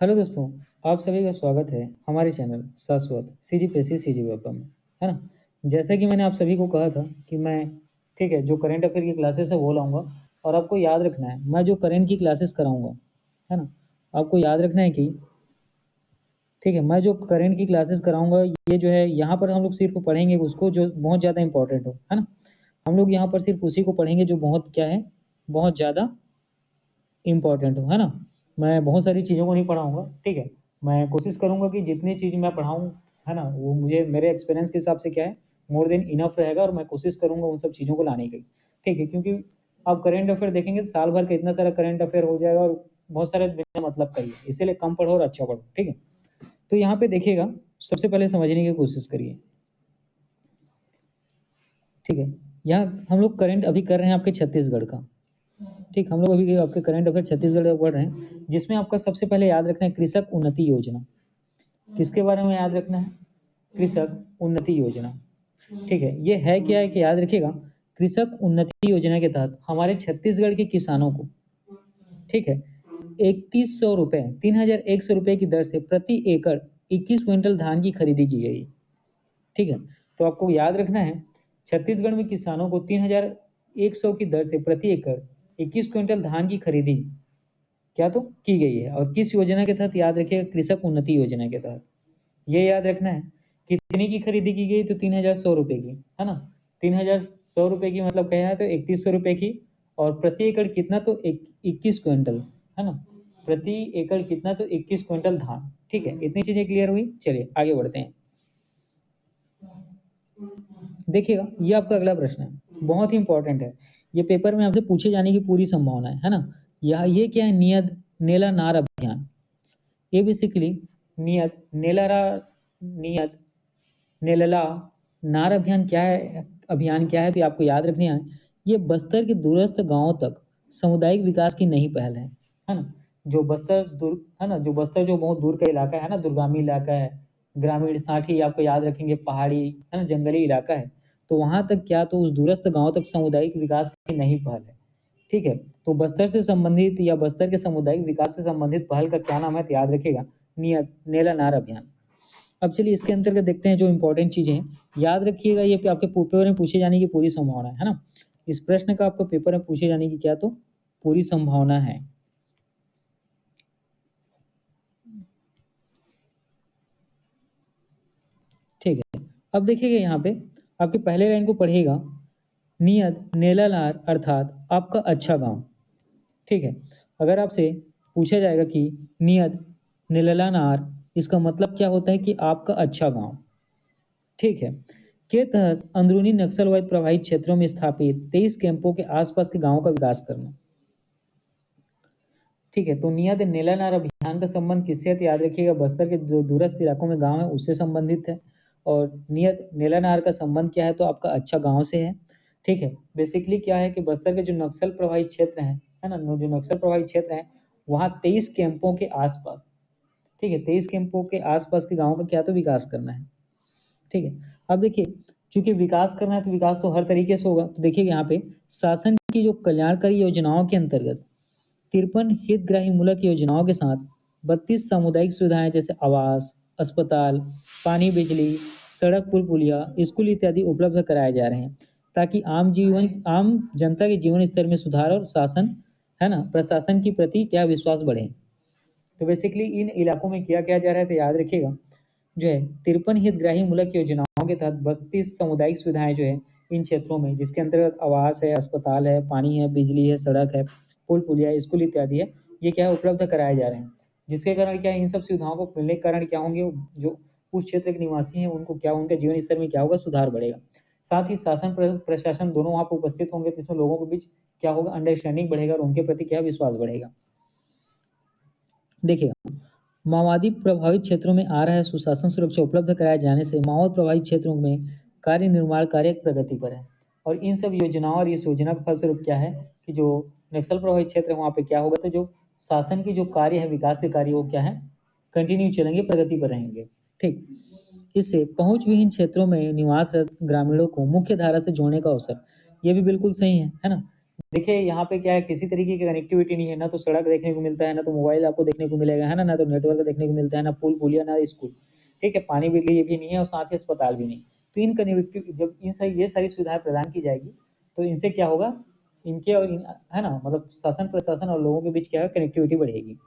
Hello दोस्तों, आप सभी का स्वागत है हमारे चैनल शाश्वत सीजीपीएससी सीजीपीएफ में, है ना। जैसा कि मैंने आप सभी को कहा था कि मैं ठीक है जो करंट अफेयर की क्लासेस है वो लाऊंगा, और आपको याद रखना है मैं जो करंट की क्लासेस कराऊंगा, है ना। आपको याद रखना है कि ठीक है मैं जो करंट की क्लासेस कराऊंगा ये जो है यहाँ पर हम लोग सिर्फ पढ़ेंगे उसको जो बहुत ज़्यादा इंपॉर्टेंट हो, है ना। हम लोग यहाँ पर सिर्फ उसी को पढ़ेंगे जो बहुत क्या है, बहुत ज़्यादा इम्पोर्टेंट हो, है ना। मैं बहुत सारी चीज़ों को नहीं पढ़ाऊँगा, ठीक है। मैं कोशिश करूँगा कि जितनी चीज़ मैं पढ़ाऊँ, है ना, वो मुझे मेरे एक्सपीरियंस के हिसाब से क्या है, मोर देन इनफ रहेगा, और मैं कोशिश करूँगा उन सब चीज़ों को लाने की, ठीक है। क्योंकि आप करंट अफेयर देखेंगे तो साल भर का इतना सारा करंट अफेयर हो जाएगा, और बहुत सारे बिना मतलब का ही है, इसीलिए कम पढ़ो और अच्छा पढ़ो, ठीक है। तो यहाँ पे देखिएगा, सबसे पहले समझने की कोशिश करिए, ठीक है। यहाँ हम लोग करंट अभी कर रहे हैं आपके छत्तीसगढ़ का, ठीक। हम लोग अभी आपके करंट अफेयर छत्तीसगढ़ का पढ़ रहे हैं, जिसमें आपका सबसे पहले याद रखना है कृषक उन्नति योजना। किसके बारे में याद रखना है? कृषक उन्नति योजना, ठीक है। ये है क्या है कि याद रखिएगा, कृषक उन्नति योजना के तहत हमारे छत्तीसगढ़ के किसानों को, ठीक है, 3100 रुपये 3100 रुपये की दर से प्रति एकड़ 21 क्विंटल धान की खरीदी की गई, ठीक है। तो आपको याद रखना है, छत्तीसगढ़ में किसानों को 3100 की दर से प्रति एकड़ 21 क्विंटल धान की खरीदी क्या तो की गई है, और किस योजना के तहत? याद रखिएगा, कृषक उन्नति योजना के तहत। ये याद रखना है, कितनी की खरीदी की गई? तो 3100 रुपये की, है ना। 3100 रुपये की मतलब क्या है, तो 3100 रुपये की, और प्रति एकड़ कितना? तो 21 क्विंटल, है ना। प्रति एकड़ कितना? तो 21 क्विंटल धान, ठीक है। इतनी चीजें क्लियर हुई, चलिए आगे बढ़ते हैं। देखिएगा, ये आपका अगला प्रश्न है, बहुत ही इंपॉर्टेंट है, ये पेपर में आपसे पूछे जाने की पूरी संभावना है ना। ये क्या है? नियत नेला नार अभियान। ये बेसिकली नियत नेलारा नियत नेलला नार अभियान क्या है? अभियान क्या है तो ये आपको याद रखनी है। ये बस्तर के दूरस्थ गांवों तक सामुदायिक विकास की नई पहल है ना। जो बस्तर दूर है ना, जो बस्तर जो बहुत दूर का इलाका है ना, दुर्गामी इलाका है, ग्रामीण, साथ ही आपको याद रखेंगे पहाड़ी, है ना, जंगली इलाका है। तो वहां तक क्या, तो उस दूरस्थ गांव तक सामुदायिक विकास की नई पहल है, ठीक है। तो बस्तर से संबंधित या बस्तर के सामुदायिक विकास से संबंधित पहल का क्या नाम है? तो याद रखिएगा, नियत नेला नार अभियान। अब चलिए इसके अंतर्गत देखते हैं जो इंपॉर्टेंट चीजें हैं। याद रखिएगा, ये आपके पेपर में पूछे जाने की पूरी संभावना है ना। इस प्रश्न का आपको पेपर में पूछे जाने की क्या तो पूरी संभावना है, ठीक है। अब देखिएगा यहाँ पे, आपके पहले लाइन को पढ़िएगा, नियत नेलानार अर्थात आपका अच्छा गांव, ठीक है। अगर आपसे पूछा जाएगा कि नियत नेललानार, इसका मतलब क्या होता है कि आपका अच्छा गांव, ठीक है, के तहत अंदरूनी नक्सलवाद प्रभावित क्षेत्रों में स्थापित 23 कैंपों के आसपास के गांवों का विकास करना, ठीक है। तो नियत नेलानार अभियान का संबंध किससे है? तो याद रखिएगा, बस्तर के जो दूरस्थ इलाकों में गांव है उससे संबंधित है। और नियत नेलानार का संबंध क्या है? तो आपका अच्छा गांव से है, ठीक है। बेसिकली क्या है कि बस्तर के जो नक्सल प्रभावित क्षेत्र हैं, है ना, जो नक्सल प्रभावित क्षेत्र हैं, वहाँ 23 कैंपों के आसपास, ठीक है, 23 कैंपों के आसपास के गाँव का क्या तो विकास करना है, ठीक है। अब देखिए, चूंकि विकास करना है तो विकास तो हर तरीके से होगा। तो देखिए यहाँ पे, शासन की जो कल्याणकारी योजनाओं के अंतर्गत 53 हितग्राही मूलक योजनाओं के साथ 32 सामुदायिक सुविधाएं जैसे आवास, अस्पताल, पानी, बिजली, सड़क, पुल पुलिया, स्कूल इत्यादि उपलब्ध कराए जा रहे हैं, ताकि आम जनता के जीवन स्तर में सुधार और शासन, है ना, प्रशासन की प्रति क्या विश्वास बढ़े। तो बेसिकली इन इलाकों में किया क्या जा रहा है? तो याद रखिएगा, जो है 53 हितग्राही मूलक योजनाओं के तहत 32 सामुदायिक सुविधाएं जो है इन क्षेत्रों में, जिसके अंतर्गत आवास है, अस्पताल है, पानी है, बिजली है, सड़क है, पुल पुलिया, स्कूल इत्यादि है, ये क्या है उपलब्ध कराए जा रहे हैं। जिसके कारण क्या है, इन सब सुविधाओं को मिलने के कारण क्या होंगे, जो उस क्षेत्र के निवासी हैं उनको क्या, उनके जीवन स्तर में क्या होगा, सुधार बढ़ेगा। साथ ही शासन प्रशासन दोनों वहाँ पर उपस्थित होंगे, तो इसमें लोगों के बीच क्या होगा, अंडरस्टैंडिंग बढ़ेगा और उनके प्रति क्या विश्वास बढ़ेगा। देखिएगा, माओवादी प्रभावित क्षेत्रों में आ रहा है सुशासन सुरक्षा उपलब्ध कराए जाने से माओवाद प्रभावित क्षेत्रों में कार्य निर्माण कार्य प्रगति पर है। और इन सब योजनाओं और इस योजना का फलस्वरूप क्या है कि जो नक्सल प्रभावित क्षेत्र है वहाँ पे क्या होगा, तो जो शासन की जो कार्य है, विकास के कार्य, वो क्या है, कंटिन्यू चलेंगे, प्रगति पर रहेंगे, ठीक। इससे पहुंच विहीन क्षेत्रों में निवासरत ग्रामीणों को मुख्य धारा से जोड़ने का अवसर, ये भी बिल्कुल सही है ना। देखिए यहाँ पे क्या है, किसी तरीके की कनेक्टिविटी नहीं है, ना तो सड़क देखने को मिलता है, ना तो मोबाइल आपको देखने को मिलेगा, है ना तो नेटवर्क देखने को मिलता है, ना पुल पुलिया, ना स्कूल। ठीक है, पानी बिजली ये भी नहीं है और साथ ही अस्पताल भी नहीं। तो इन कनेक्टिविटी जब ये सारी सुविधाएं प्रदान की जाएगी तो इनसे क्या होगा, इनके और है ना, मतलब शासन प्रशासन और लोगों के बीच क्या है, कनेक्टिविटी बढ़ेगी।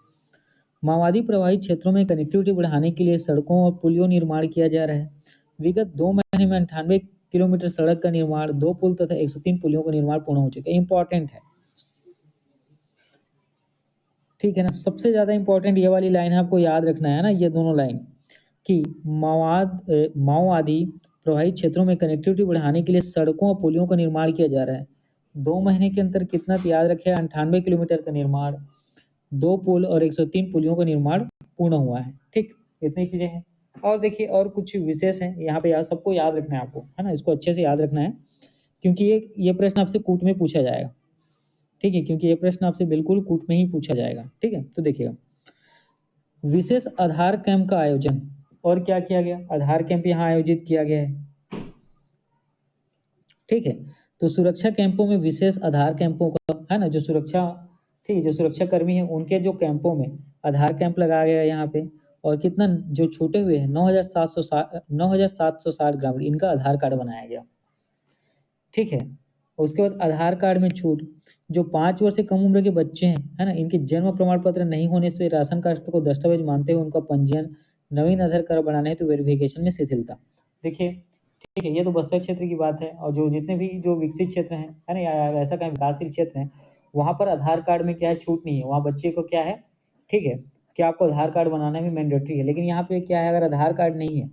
माओवादी प्रभावित क्षेत्रों में कनेक्टिविटी बढ़ाने के लिए सड़कों और पुलियों निर्माण किया जा रहा है। विगत 2 महीने में 98 किलोमीटर सड़क का निर्माण, 2 पुल तथा 103 पुलियों का निर्माण पूर्ण हो चुका है। इंपॉर्टेंट है, ठीक है ना। सबसे ज्यादा इंपॉर्टेंट ये वाली लाइन है, आपको याद रखना है ना, ये दोनों लाइन कि माओवादी प्रभावित क्षेत्रों में कनेक्टिविटी बढ़ाने के लिए सड़कों और पुलियों का निर्माण किया जा रहा है। 2 महीने के अंतर कितना, तो याद रखे 98 किलोमीटर का निर्माण, 2 पुल और 103 पुलियों का निर्माण पूर्ण हुआ है। ठीक, इतनी चीजें हैं। और देखिए और कुछ विशेष हैं यहाँ पे, यार सबको याद रखना है आपको, है ना, इसको अच्छे से याद रखना है क्योंकि ये प्रश्न आपसे कूट में पूछा जाएगा। ठीक है, क्योंकि ये प्रश्न आपसे बिल्कुल कूट में ही पूछा जाएगा। ठीक है, तो देखिएगा, विशेष आधार कैंप का आयोजन और क्या किया गया, आधार कैंप यहाँ आयोजित किया गया है। ठीक है, तो सुरक्षा कैंपों में विशेष आधार कैंपों का, है ना, जो सुरक्षा, ठीक है, जो सुरक्षा कर्मी है उनके जो कैंपों में आधार कैंप लगाया गया यहाँ पे। और कितना जो छूटे हुए हैं 9,760 ग्रामीण, इनका आधार कार्ड बनाया गया। ठीक है, उसके बाद आधार कार्ड में छूट, जो 5 वर्ष से कम उम्र के बच्चे हैं, है ना, इनके जन्म प्रमाण पत्र नहीं होने से राशन कार्ड को दस्तावेज मानते हुए उनका पंजीयन नवीन आधार कार्ड बनाने हेतु वेरिफिकेशन में शिथिलता। देखिए, ठीक है, ये तो बस्तर क्षेत्र की बात है, और जो जितने भी जो विकसित क्षेत्र हैं, है ना, या ऐसा कहीं विकासशील क्षेत्र है, वहाँ पर आधार कार्ड में क्या है, छूट नहीं है, वहाँ बच्चे को क्या है, ठीक है, कि आपको आधार कार्ड बनाना भी मैंडेटरी है। लेकिन यहाँ पे क्या है, अगर आधार कार्ड नहीं है,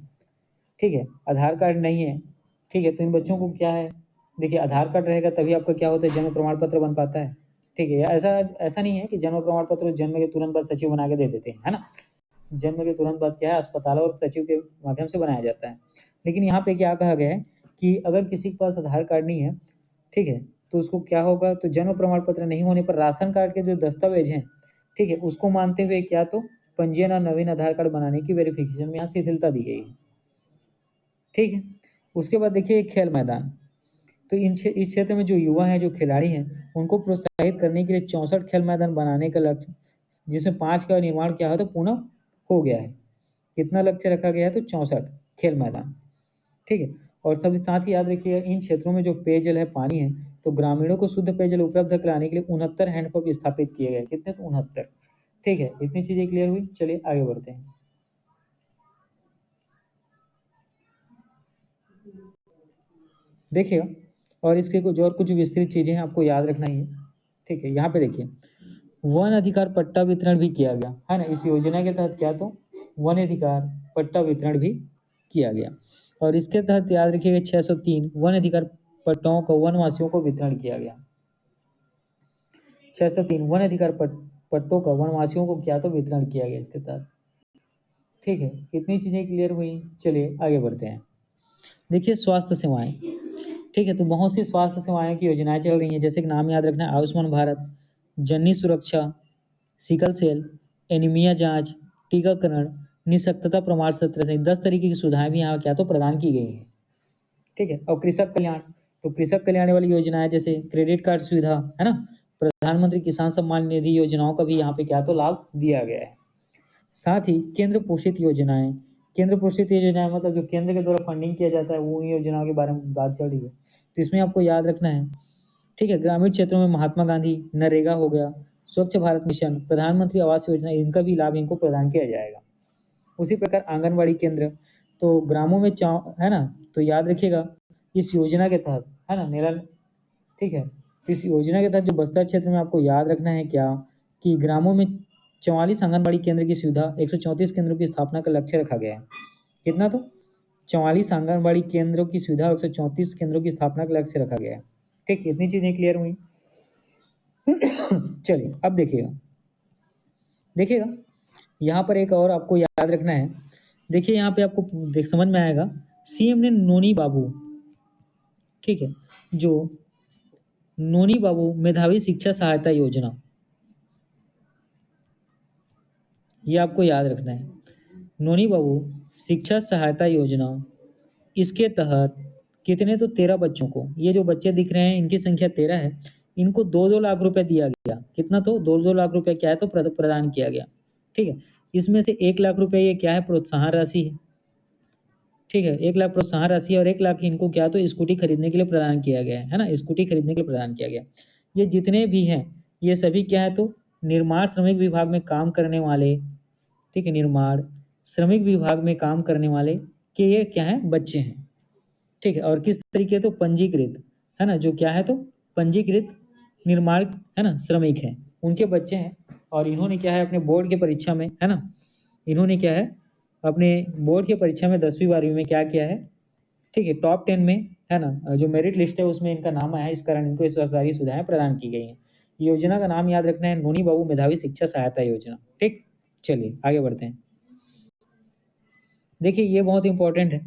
ठीक है, आधार कार्ड नहीं है, ठीक है, तो इन बच्चों को क्या है, देखिए आधार कार्ड रहेगा तभी आपका क्या होता है, जन्म प्रमाण पत्र बन पाता है। ठीक है, ऐसा ऐसा नहीं है कि जन्म प्रमाण पत्र जन्म के तुरंत बाद सचिव बना के दे देते हैं, है ना। जन्म के तुरंत बाद क्या है, अस्पताल और सचिव के माध्यम से बनाया जाता है। लेकिन यहाँ पे क्या कहा गया है कि अगर किसी के पास आधार कार्ड नहीं है, ठीक है, तो उसको क्या होगा, तो जन्म प्रमाण पत्र नहीं होने पर राशन कार्ड के जो दस्तावेज हैं, ठीक है, उसको मानते हुए क्या, तो पंजीयन और नवीन आधार कार्ड बनाने की वेरिफिकेशन में यहाँ शिथिलता दी गई है। ठीक है, उसके बाद देखिए खेल मैदान, तो इस क्षेत्र में जो युवा हैं, जो खिलाड़ी हैं, उनको प्रोत्साहित करने के लिए 64 खेल मैदान बनाने का लक्ष्य, जिसमें 5 का निर्माण क्या है, तो पूर्ण हो गया है। कितना लक्ष्य रखा गया है, तो 64 खेल मैदान। ठीक है, और सब साथ ही याद रखिएगा, इन क्षेत्रों में जो पेयजल है, पानी है, तो ग्रामीणों को शुद्ध पेयजल उपलब्ध कराने के लिए 69 हैंडपंप स्थापित किए गए। कितने, तो 69। ठीक है, इतनी चीजें क्लियर हुई, चलिए आगे बढ़ते हैं। देखिएगा, और इसके कुछ विस्तृत चीजें हैं, आपको याद रखना ही है। ठीक है, यहाँ पे देखिए, वन अधिकार पट्टा वितरण भी किया गया, है ना, इस योजना के तहत क्या, तो वन अधिकार पट्टा वितरण भी किया गया। और इसके तहत याद रखिएगा 603 वन अधिकार पट्टों को वनवासियों को वितरण किया गया। 603 वन अधिकार पट्टों का वनवासियों को क्या, तो वितरण किया गया इसके तहत। ठीक है, इतनी चीजें क्लियर हुई, चलिए आगे बढ़ते हैं। देखिए स्वास्थ्य सेवाएं, ठीक है, तो बहुत सी स्वास्थ्य सेवाएं की योजनाएं चल रही हैं, जैसे कि नाम याद रखना है, आयुष्मान भारत, जननी सुरक्षा, सिकल सेल, एनीमिया जांच, टीकाकरण, निःशक्तता प्रमाण पत्र सहित 10 तरीके की सुविधाएं भी यहाँ क्या, तो प्रदान की गई हैं। ठीक है, और कृषक कल्याण, तो कृषक कल्याण वाली योजनाएं जैसे क्रेडिट कार्ड सुविधा, है ना, प्रधानमंत्री किसान सम्मान निधि योजनाओं का भी यहाँ पे क्या, तो लाभ दिया गया है। साथ ही केंद्र पोषित योजनाएं, केंद्र पोषित योजनाएं मतलब जो केंद्र के द्वारा फंडिंग किया जाता है, वो योजनाओं के बारे में बात चल रही है, तो इसमें आपको याद रखना है। ठीक है, ग्रामीण क्षेत्रों में महात्मा गांधी नरेगा हो गया, स्वच्छ भारत मिशन, प्रधानमंत्री आवास योजना, इनका भी लाभ इनको प्रदान किया जाएगा। उसी प्रकार आंगनबाड़ी केंद्र, तो ग्रामों में है ना, तो याद रखिएगा इस योजना के तहत, है ना, निरल, ठीक है, तो इस योजना के तहत जो बस्तर क्षेत्र में आपको याद रखना है क्या, कि ग्रामों में 44 आंगनबाड़ी केंद्र की सुविधा, 134 केंद्रों की स्थापना का लक्ष्य रखा गया है। कितना, तो 44 आंगनबाड़ी केंद्रों की सुविधा, 134 केंद्रों की स्थापना का लक्ष्य रखा गया है। ठीक, इतनी चीजें क्लियर हुई। चलिए अब देखिएगा, देखिएगा यहाँ पर एक और आपको याद रखना है। देखिए यहाँ पे आपको देख समझ में आएगा, सीएम ने नोनी बाबू, ठीक है, जो नोनी बाबू मेधावी शिक्षा सहायता योजना, ये आपको याद रखना है, नोनी बाबू शिक्षा सहायता योजना, इसके तहत कितने, तो 13 बच्चों को, ये जो बच्चे दिख रहे हैं इनकी संख्या 13 है, इनको 2-2 लाख रुपए दिया गया। कितना? तो 2-2 लाख रुपए क्या है तो प्रदान किया गया। ठीक है? इसमें से 1 लाख रुपए ये क्या है? प्रोत्साहन राशि है। ठीक है? 1 लाख प्रोत्साहन राशि और 1 लाख इनको क्या तो स्कूटी खरीदने के लिए प्रदान किया गया है ना? स्कूटी खरीदने के लिए प्रदान किया गया। ये जितने भी हैं, ये सभी क्या है तो निर्माण श्रमिक विभाग में काम करने वाले, ठीक है? निर्माण श्रमिक विभाग में काम करने वाले के ये क्या है? बच्चे हैं। ठीक है? और किस तरीके तो पंजीकृत, है ना? जो क्या है तो पंजीकृत निर्माण, है ना? श्रमिक हैं, उनके बच्चे हैं और इन्होंने क्या है अपने बोर्ड की परीक्षा में, है ना? इन्होंने क्या है अपने बोर्ड की परीक्षा में 10वीं 12वीं में क्या किया है? ठीक है? टॉप 10 में, है ना? जो मेरिट लिस्ट है उसमें इनका नाम आया है, इस कारण इनको इस सारी सुविधाएँ प्रदान की गई हैं। योजना का नाम याद रखना है नोनी बाबू मेधावी शिक्षा सहायता योजना। ठीक? चलिए आगे बढ़ते हैं। देखिए ये बहुत इम्पोर्टेंट है।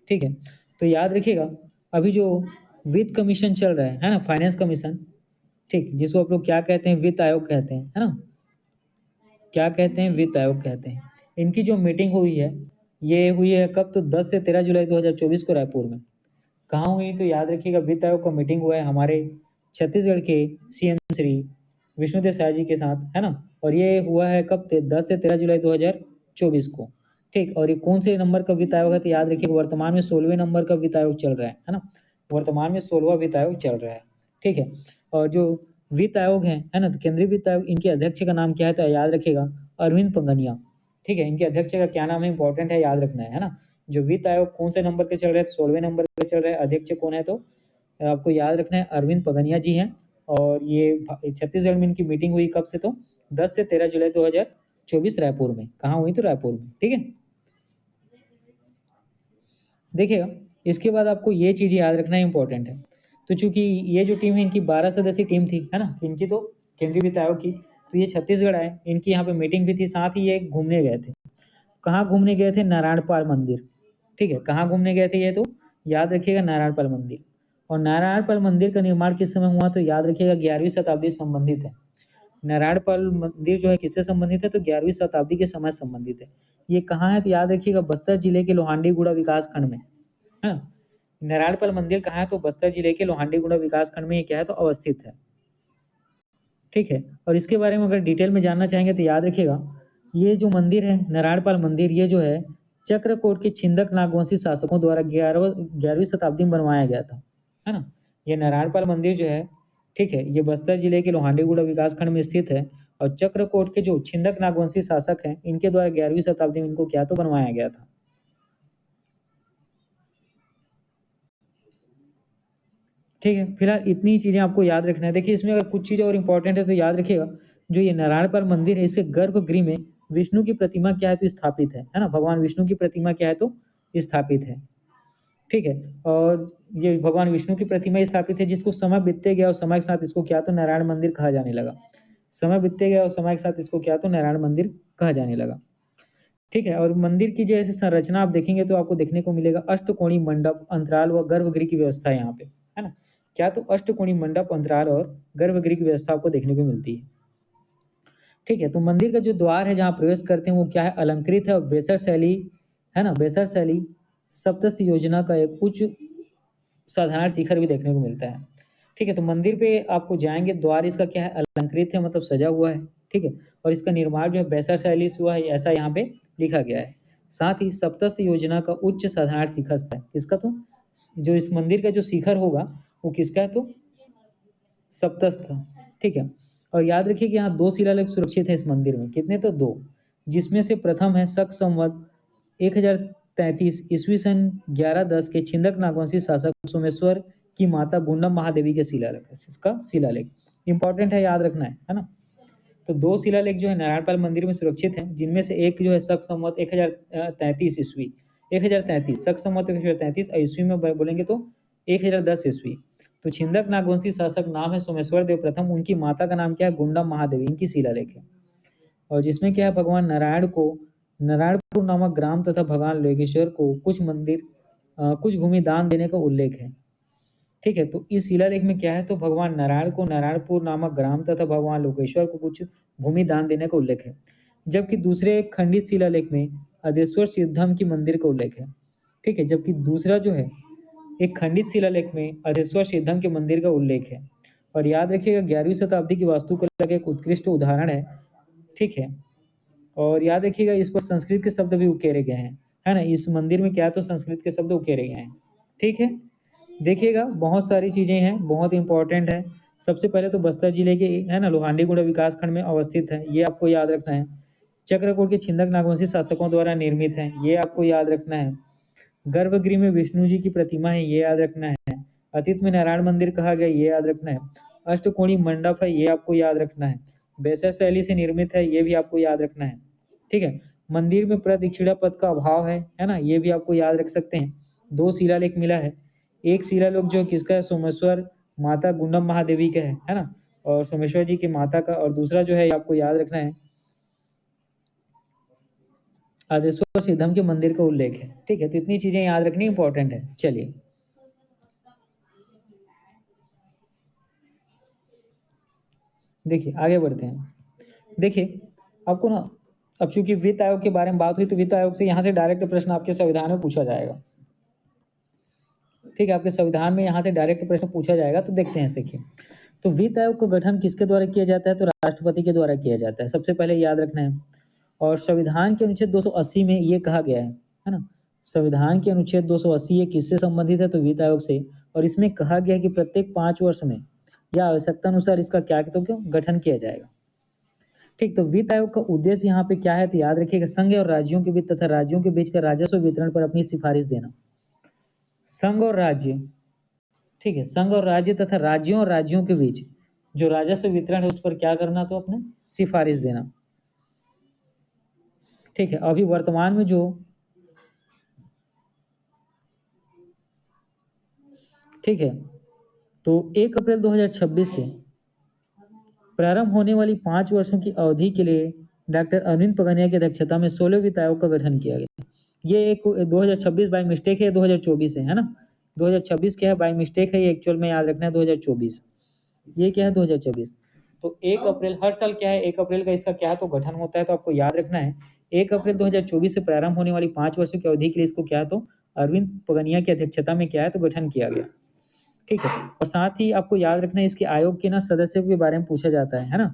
ठीक है? तो याद रखिएगा अभी जो वित्त कमीशन चल रहा है ना? फाइनेंस कमीशन, ठीक? जिसको आप लोग क्या कहते हैं? वित्त आयोग कहते हैं, है ना? क्या कहते हैं? वित्त आयोग कहते हैं। इनकी जो मीटिंग हुई है, ये हुई है कब? तो 10 से 13 जुलाई 2024 को रायपुर में। कहाँ हुई? तो याद रखिएगा वित्त आयोग का मीटिंग हुआ है हमारे छत्तीसगढ़ के सीएम श्री विष्णुदेव साय जी के साथ, है ना? और ये हुआ है कब? 10 से 13 जुलाई 2024 को। ठीक? और ये कौन से नंबर का वित्त आयोग है? तो याद रखिए वर्तमान में 16वें नंबर का वित्त आयोग चल रहा है ना? वर्तमान में 16वां वित्त आयोग चल रहा है। ठीक है? और जो वित्त आयोग है ना? तो केंद्रीय वित्त आयोग इनके अध्यक्ष का नाम क्या है? तो याद रखिएगा अरविंद पंगनिया। ठीक है? इनके अध्यक्ष का क्या नाम है? इंपॉर्टेंट है, याद रखना है ना? जो वित्त आयोग कौन से नंबर पे चल रहा है? 16वें नंबर पे चल रहा है। अध्यक्ष कौन है? तो आपको याद रखना है अरविंद पगनिया जी हैं। और ये छत्तीसगढ़ में इनकी मीटिंग हुई कब से? तो 10 से 13 जुलाई 2024 रायपुर में। कहाँ हुई? तो रायपुर में। ठीक है? देखिएगा इसके बाद आपको ये चीज़ याद रखना इम्पोर्टेंट है। तो चूँकि ये जो टीम है इनकी 12 सदस्यीय टीम थी, है ना? इनकी तो केंद्रीय वित्त आयोग की, तो ये छत्तीसगढ़ आए, इनकी यहाँ पे मीटिंग भी थी, साथ ही ये घूमने गए थे। कहाँ घूमने गए थे? नारायणपाल मंदिर। ठीक है? कहाँ घूमने गए थे ये? तो याद रखिएगा नारायणपाल मंदिर। और नारायणपाल मंदिर का निर्माण किस समय हुआ? तो याद रखिएगा 11वीं शताब्दी से संबंधित है। नारायणपाल मंदिर जो है किससे संबंधित है? तो 11वीं शताब्दी के समय से संबंधित है। ये कहाँ है? तो याद रखिएगा बस्तर जिले के लोहांडीगुड़ा विकास खंड में। हाँ, नारायणपाल मंदिर कहाँ है? तो बस्तर जिले के लोहांडीगुड़ा विकास खंड में ये क्या है? तो अवस्थित है। ठीक है? और इसके बारे में अगर डिटेल में जानना चाहेंगे तो याद रखिएगा ये जो मंदिर है नारायणपाल मंदिर, ये जो है चक्रकोट के छिंदक नागवंशी शासकों द्वारा 11वीं शताब्दी में बनवाया गया था, है ना? ये नारायणपाल मंदिर जो है, ठीक है, ये बस्तर जिले के लोहांडीगुड़ा विकास खंड में स्थित है। और चक्रकोट के जो छिंदक नागवंशी शासक हैं इनके द्वारा 11वीं शताब्दी में इनको क्या तो बनवाया गया था। ठीक है? फिलहाल इतनी ही चीज़ें आपको याद रखना है। देखिए इसमें अगर कुछ चीज़ें और इम्पोर्टेंट है तो याद रखिएगा जो ये नारायणपाल मंदिर है इसके गर्भगृह में विष्णु की प्रतिमा क्या है? तो स्थापित है ना? भगवान विष्णु की प्रतिमा क्या है? तो स्थापित है। ठीक है? और ये भगवान विष्णु की प्रतिमा स्थापित है जिसको समय बीतते गया और समय के साथ इसको क्या तो नारायण मंदिर कहा जाने लगा। समय बीतते गया और समय के साथ इसको क्या तो नारायण मंदिर कहा जाने लगा। ठीक है? और मंदिर की जो ऐसे संरचना आप देखेंगे तो आपको देखने को मिलेगा अष्टकोणीय मंडप, अंतराल व गर्भगृह की व्यवस्था है यहाँ पे, है ना? क्या तो अष्टकोणीय मंडप, अंतराल और गर्भगृह की व्यवस्था आपको देखने को मिलती है। ठीक है? तो मंदिर का जो द्वार है जहाँ प्रवेश करते हैं वो क्या है? अलंकृत है और बेसर शैली, है ना? बेसर शैली सप्तस्य योजना का एक उच्च साधारण शिखर भी देखने को मिलता है। ठीक है? तो मंदिर पे आपको जाएँगे, द्वार इसका क्या है? अलंकृत है, मतलब सजा हुआ है। ठीक है? और इसका निर्माण जो है बैसर शैली से हुआ है, ऐसा यहाँ पे लिखा गया है। साथ ही सप्तस्य योजना का उच्च साधारण शिखर है। किसका? तो जो इस मंदिर का जो शिखर होगा वो किसका है? तो सप्तस्थ। ठीक है? और याद रखिए कि यहाँ 2 शिलालेख सुरक्षित है इस मंदिर में। कितने? तो 2, जिसमें से प्रथम है शक संवत 1033 ईस्वी सन 1110 के छिंदक नागवंशी शासक सोमेश्वर की माता गुंडम महादेवी के शिलालेख है। इसका शिलालेख इंपॉर्टेंट है, याद रखना है ना? तो 2 शिलालेख जो है नारायणपाल मंदिर में सुरक्षित हैं, जिनमें से एक जो है शक संवत 1033 ईस्वी, 1033 शक संवत 1033 ईस्वी में बोलेंगे तो 1010 ईस्वी। तो छिंदक नागवंशी शासक नाम है सोमेश्वर देव प्रथम, उनकी माता का नाम क्या है? गुंडम महादेवी, इनकी शिलालेख है। और जिसमें क्या है भगवान नारायण को नारायणपुर नामक ग्राम तथा भगवान लोकेश्वर को कुछ भूमि दान देने का उल्लेख है। ठीक है? तो इस शिलालेख में क्या है? तो भगवान नारायण को नारायणपुर नामक ग्राम तथा भगवान लोकेश्वर को कुछ भूमि दान देने का उल्लेख है। जबकि दूसरे खंडित शिलालेख में अदेश्वर सिद्धम की मंदिर का उल्लेख है। ठीक है? जबकि दूसरा जो है एक खंडित शिलालेख में अधेश्वर सिद्धम के मंदिर का उल्लेख है। और याद रखिएगा 11वीं शताब्दी की वास्तुकला का एक उत्कृष्ट उदाहरण है, ठीक है। और याद रखिएगा इस पर संस्कृत के शब्द भी उकेरे गए हैं, है ना। इस मंदिर में क्या तो संस्कृत के शब्द उकेरे गए हैं, ठीक है। देखिएगा बहुत सारी चीजें हैं, बहुत इंपॉर्टेंट है। सबसे पहले तो बस्तर जिले के, है ना, लोहांडीगुड़ा विकास खंड में अवस्थित है, ये आपको याद रखना है। चक्रकोट के छिंदक नागवंशी शासकों द्वारा निर्मित है, ये आपको याद रखना है। गर्भगृह में विष्णु जी की प्रतिमा है, ये याद रखना है। अतीत में नारायण मंदिर कहा गया, ये याद रखना है। अष्टकोणी मंडप है, ये आपको याद रखना है। वैसा शैली से निर्मित है, ये भी आपको याद रखना है, ठीक है। मंदिर में प्रदक्षिणा पथ का अभाव है ना, ये भी आपको याद रख सकते हैं। 2 शिलालेख मिला है। एक शिलालेख जो किसका है, सोमेश्वर माता गुंडम महादेवी का है ना, और सोमेश्वर जी की माता का। और दूसरा जो है आपको याद रखना है, आदेश्वर सिद्धम के मंदिर का उल्लेख है, ठीक है। तो इतनी चीजें याद रखनी इंपॉर्टेंट है। चलिए देखिए आगे बढ़ते हैं। देखिए आपको ना, अब चूंकि वित्त आयोग के बारे में बात हुई तो वित्त आयोग से यहाँ से डायरेक्ट प्रश्न आपके संविधान में पूछा जाएगा, ठीक है। आपके संविधान में यहाँ से डायरेक्ट प्रश्न पूछा जाएगा, तो देखते हैं। देखिए तो वित्त आयोग का गठन किसके द्वारा किया जाता है, तो राष्ट्रपति के द्वारा किया जाता है, सबसे पहले याद रखना है। और संविधान के अनुच्छेद 280 में ये कहा गया है ना। संविधान के अनुच्छेद 280 ये किससे संबंधित है, तो वित्त आयोग से। और इसमें कहा गया है कि प्रत्येक 5 वर्ष में या आवश्यकता अनुसार इसका क्या तो क्यों गठन किया जाएगा, ठीक। तो वित्त आयोग का उद्देश्य यहाँ पे क्या है, तो याद रखिएगा संघ और राज्यों के बीच तथा राज्यों के बीच का राजस्व वितरण पर अपनी सिफारिश देना। संघ और राज्य, ठीक है, संघ और राज्य तथा राज्यों और राज्यों के बीच जो राजस्व वितरण है उस पर क्या करना, तो अपने सिफारिश देना, ठीक है। अभी वर्तमान में जो, ठीक है, तो 1 अप्रैल 2026 से प्रारंभ होने वाली 5 वर्षों की अवधि के लिए डॉक्टर अरविंद पगनिया की अध्यक्षता में 16वें वित्त आयोग का गठन किया गया। ये एक 2026 बाय मिस्टेक है, 2024 है ना। 2026 क्या है, बाय मिस्टेक है, ये एक्चुअल में याद रखना है 2024। ये क्या है 2024। तो 1 अप्रैल हर साल क्या है, 1 अप्रैल का इसका क्या है तो गठन होता है, तो आपको याद रखना है 1 अप्रैल 2024 से प्रारंभ होने वाली 5 वर्षों की अवधि के लिए इसको क्या है तो अरविंद पगनिया की अध्यक्षता में क्या है तो गठन किया गया, ठीक है। और साथ ही आपको याद रखना है इसके आयोग के ना सदस्यों के बारे में पूछा जाता है ना।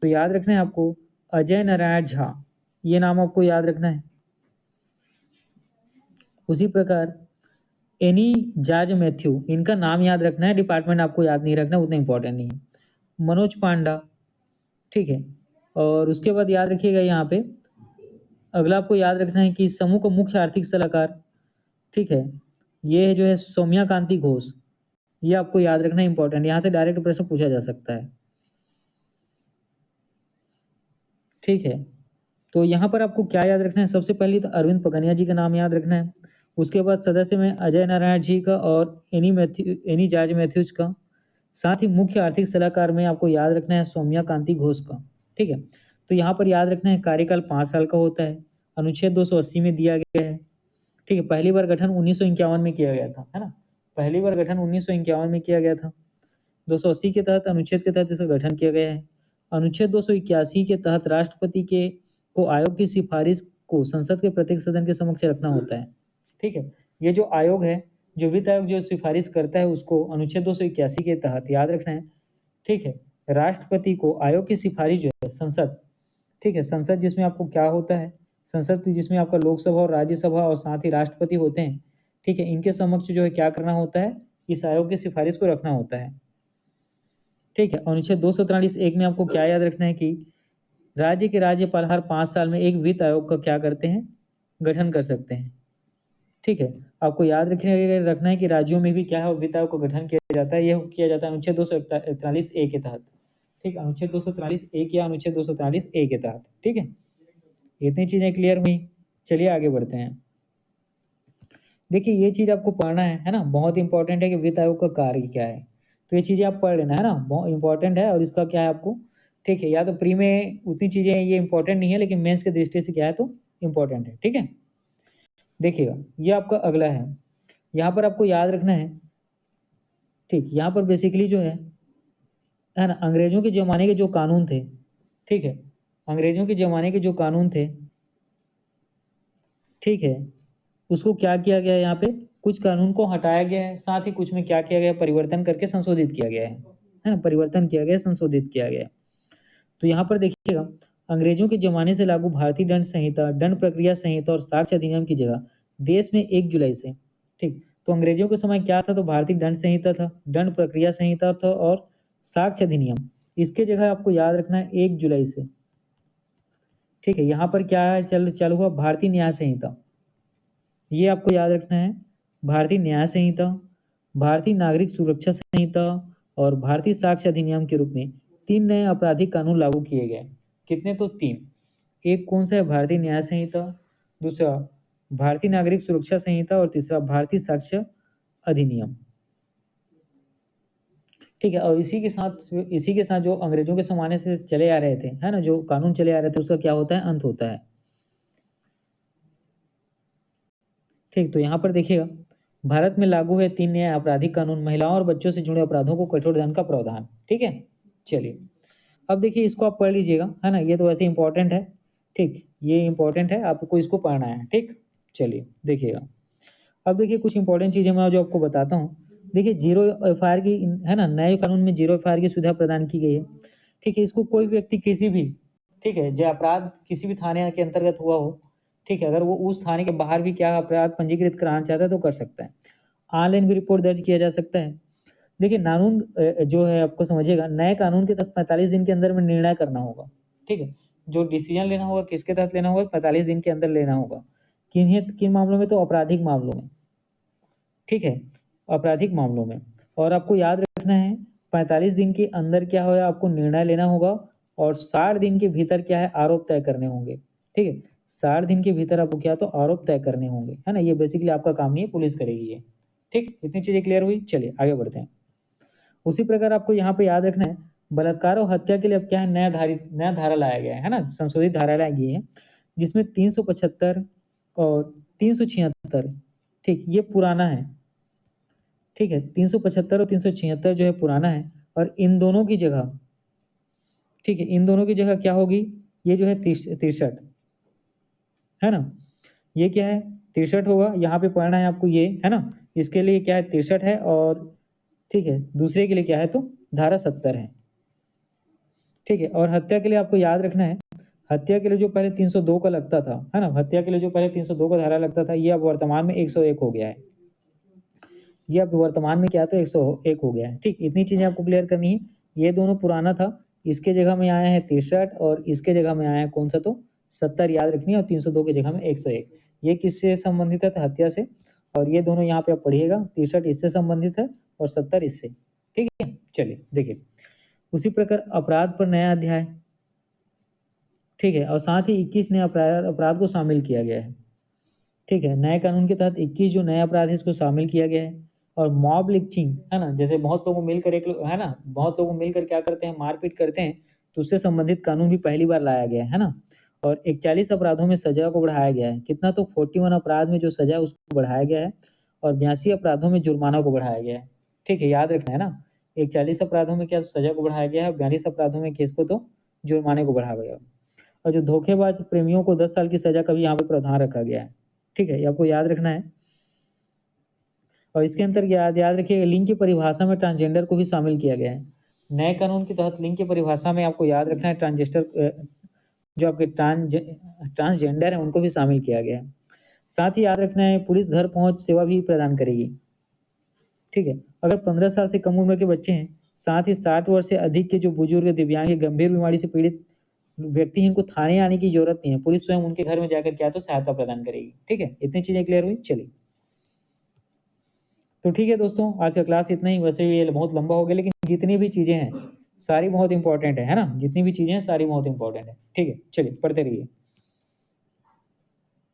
तो याद रखना है आपको अजय नारायण झा, ये नाम आपको याद रखना है। उसी प्रकार एनी जॉर्ज मैथ्यू, इनका नाम याद रखना है, डिपार्टमेंट आपको याद नहीं रखना, उतना इंपॉर्टेंट नहीं है। मनोज पांडा, ठीक है। और उसके बाद याद रखिएगा यहाँ पे अगला आपको याद रखना है कि समूह का मुख्य आर्थिक सलाहकार, ठीक है, ये जो है सौम्या कांति घोष, ये आपको याद रखना इंपॉर्टेंट, यहाँ से डायरेक्ट प्रश्न पूछा जा सकता है, ठीक है। तो यहाँ पर आपको क्या याद रखना है, सबसे पहले तो अरविंद पगनिया जी का नाम याद रखना है। उसके बाद सदस्य में अजय नारायण जी का और एनी जॉर्ज मैथ्यूज का। साथ ही मुख्य आर्थिक सलाहकार में आपको याद रखना है सौम्या कांति घोष का, ठीक है। तो यहाँ पर याद रखना है कार्यकाल 5 साल का होता है, अनुच्छेद 280 में दिया गया है, ठीक है। पहली बार गठन 1951 में किया गया था, है ना। पहली बार गठन 1951 में किया गया था। 280 के तहत अनुच्छेद के तहत इसका गठन किया गया है। अनुच्छेद 281 के तहत राष्ट्रपति के को आयोग की सिफारिश को संसद के प्रत्येक सदन के समक्ष रखना होता है, ठीक है। ये जो आयोग है, जो वित्त आयोग जो सिफारिश करता है उसको अनुच्छेद 281 के तहत याद रखना है, ठीक है। राष्ट्रपति को आयोग की सिफारिश जो है संसद, ठीक है, संसद जिसमें आपको क्या होता है, संसद जिसमें आपका लोकसभा और राज्यसभा और साथ ही राष्ट्रपति होते हैं, ठीक है, इनके समक्ष जो है क्या करना होता है, इस आयोग की सिफारिश को रखना होता है, ठीक है। अनुच्छेद 243(1) में आपको क्या याद रखना है कि राज्य के राज्यपाल हर 5 साल में एक वित्त आयोग का क्या करते हैं, गठन कर सकते हैं, ठीक है। आपको याद रखना है कि राज्यों में भी क्या है वित्त आयोग का गठन किया जाता है, यह किया जाता है अनुच्छेद 243(a) के तहत, ठीक है, अनुच्छेद 243(1) या अनुच्छेद 243(a) के तहत, ठीक है। इतनी चीजें क्लियर हुई। चलिए आगे बढ़ते हैं। देखिए ये चीज आपको पढ़ना है ना, बहुत इंपॉर्टेंट है कि वित्त आयोग का कार्य क्या है, तो ये चीजें आप पढ़ लेना, है ना, बहुत इंपॉर्टेंट है। और इसका क्या है आपको, ठीक है, या तो प्री में उतनी चीजें ये इंपॉर्टेंट नहीं है, लेकिन मेंस के दृष्टि से क्या है तो इंपॉर्टेंट है, ठीक है। देखिएगा ये आपका अगला है, यहाँ पर आपको याद रखना है, ठीक, यहाँ पर बेसिकली जो है ना, अंग्रेजों के जमाने के जो कानून थे, ठीक है, अंग्रेजों के जमाने के जो कानून थे, ठीक है, उसको क्या किया गया यहाँ पे कुछ कानून को हटाया गया है, साथ ही कुछ में क्या किया गया है, परिवर्तन करके संशोधित किया गया है ना, परिवर्तन किया गया है, संशोधित किया गया है। तो यहाँ पर देखिएगा, अंग्रेजों के जमाने से लागू भारतीय दंड संहिता, दंड प्रक्रिया संहिता और साक्ष्य अधिनियम की जगह देश में 1 जुलाई से, ठीक, तो अंग्रेजों के समय क्या था, तो भारतीय दंड संहिता था, दंड प्रक्रिया संहिता था और साक्ष्य अधिनियम। इसके जगह आपको याद रखना है 1 जुलाई से, ठीक है। यहाँ पर क्या है, चालू हुआ भारतीय न्याय संहिता, ये आपको याद रखना है, भारतीय न्याय संहिता, भारतीय नागरिक सुरक्षा संहिता और भारतीय साक्ष्य अधिनियम के रूप में 3 नए आपराधिक कानून लागू किए गए। कितने, तो 3। एक कौन सा है, भारतीय न्याय संहिता, दूसरा भारतीय नागरिक सुरक्षा संहिता और तीसरा भारतीय साक्ष्य अधिनियम, ठीक है। और इसी के साथ जो अंग्रेजों के जमाने से चले आ रहे थे, है ना, जो कानून चले आ रहे थे, उसका क्या होता है, अंत होता है, ठीक। तो यहाँ पर देखिएगा, भारत में लागू है 3 नए आपराधिक कानून, महिलाओं और बच्चों से जुड़े अपराधों को कठोर दंड का प्रावधान, ठीक है। चलिए, अब देखिए इसको आप पढ़ लीजिएगा, है ना, ये तो वैसे इंपॉर्टेंट है, ठीक, ये इंपॉर्टेंट है, आपको इसको पढ़ना है, ठीक। चलिए देखिएगा, अब देखिए कुछ इंपॉर्टेंट चीजें मैं जो आपको बताता हूँ। देखिए, जीरो एफआईआर की, है ना, नए कानून में जीरो एफआईआर की सुविधा प्रदान की गई है, ठीक है। इसको कोई व्यक्ति किसी भी, ठीक है, जो अपराध किसी भी थाने के अंतर्गत हुआ हो, ठीक है, अगर वो उस थाने के बाहर भी क्या अपराध पंजीकृत कराना चाहता है तो कर सकता है। ऑनलाइन भी रिपोर्ट दर्ज किया जा सकता है। देखिए, कानून जो है आपको समझिएगा, नए कानून के तहत 45 दिन के अंदर में निर्णय करना होगा, ठीक है। जो डिसीजन लेना होगा किसके तहत लेना होगा, 45 दिन के अंदर लेना होगा। किन मामलों में, तो आपराधिक मामलों में, ठीक है, आपराधिक मामलों में। और आपको याद रखना है 45 दिन के अंदर क्या होगा, आपको निर्णय लेना होगा और 60 दिन के भीतर क्या है, आरोप तय करने होंगे, ठीक है। 60 दिन के भीतर आपको क्या, तो आरोप तय करने होंगे, है ना। ये बेसिकली आपका काम नहीं है, पुलिस करेगी ये, ठीक। इतनी चीजें क्लियर हुई, चलिए आगे बढ़ते हैं। उसी प्रकार आपको यहाँ पे याद रखना है, बलात्कार और हत्या के लिए अब क्या है, नया धारा लाया गया है ना, संशोधित धारा लाई गई है, जिसमें 375 और 376, ठीक, ये पुराना है, ठीक है। 375 और 376 जो है पुराना है, और इन दोनों की जगह, ठीक है, इन दोनों की जगह क्या होगी, ये जो है 63, है ना, ये क्या है, 63 होगा, यहाँ पे पढ़ना है आपको ये, है ना। इसके लिए क्या है, 63 है, और ठीक है, दूसरे के लिए क्या है, तो धारा 70 है, ठीक है। और हत्या के लिए आपको याद रखना है, हत्या के लिए जो पहले 302 का लगता था, है ना, हत्या के लिए जो पहले 302 का धारा लगता था, ये अब वर्तमान में 101 हो गया है, ये अब वर्तमान में क्या, तो 101 हो गया है, ठीक। इतनी चीजें आपको क्लियर करनी है। ये दोनों पुराना था, इसके जगह में आया है 63 और इसके जगह में आया है कौन सा, तो 70 याद रखनी है, और 302 की जगह में 101। ये किससे संबंधित है, तो हत्या से, और ये दोनों यहाँ पे आप पढ़िएगा, 63 इससे संबंधित है और 70 इससे, ठीक है। चलिए देखिए, उसी प्रकार अपराध पर नया अध्याय, ठीक है, और साथ ही 21 नए अपराध को शामिल किया गया है, ठीक है। नए कानून के तहत 21 जो नए अपराध है इसको शामिल किया गया है। और मॉब लिंचिंग, है ना, जैसे बहुत लोग मिलकर है ना, बहुत लोग मिलकर क्या करते हैं, मारपीट करते हैं, तो उससे संबंधित कानून भी पहली बार लाया गया है ना। और 41 अपराधों में सजा को बढ़ाया गया है, कितना, तो 41 अपराध में जो सजा है उसको बढ़ाया गया है, और 82 अपराधों में जुर्माना को बढ़ाया गया है, ठीक है, याद रखना है ना। 41 अपराधों में क्या सजा को बढ़ाया गया है, 42 अपराधों में केस को तो जुर्माने को बढ़ाया गया है। और जो धोखेबाज प्रेमियों को 10 साल की सजा का भी यहाँ पे प्रावधान रखा गया है, ठीक है, ये आपको याद रखना है। और इसके अंतर याद रखिएगा, लिंग की परिभाषा में ट्रांसजेंडर को भी शामिल किया गया है। नए कानून के तहत लिंग की परिभाषा में आपको याद रखना है, जो आपके ट्रांसजेंडर है उनको भी शामिल किया गया है। साथ ही याद रखना है, पुलिस घर पहुंच सेवा भी प्रदान करेगी, ठीक है। अगर 15 साल से कम उम्र के बच्चे हैं, साथ ही 60 वर्ष से अधिक के जो बुजुर्ग, दिव्यांग, गंभीर बीमारी से पीड़ित व्यक्ति हैं, इनको थाने आने की जरूरत नहीं है, पुलिस स्वयं उनके घर में जाकर क्या, तो सहायता प्रदान करेगी, ठीक है। इतनी चीजें क्लियर हुई, चलिए। तो ठीक है दोस्तों, आज का क्लास इतना ही, वैसे ये बहुत लंबा हो गया, लेकिन जितनी भी चीजें हैं सारी बहुत इंपॉर्टेंट है ना, जितनी भी चीजें हैं सारी बहुत इंपॉर्टेंट है, ठीक है। चलिए पढ़ते रहिए।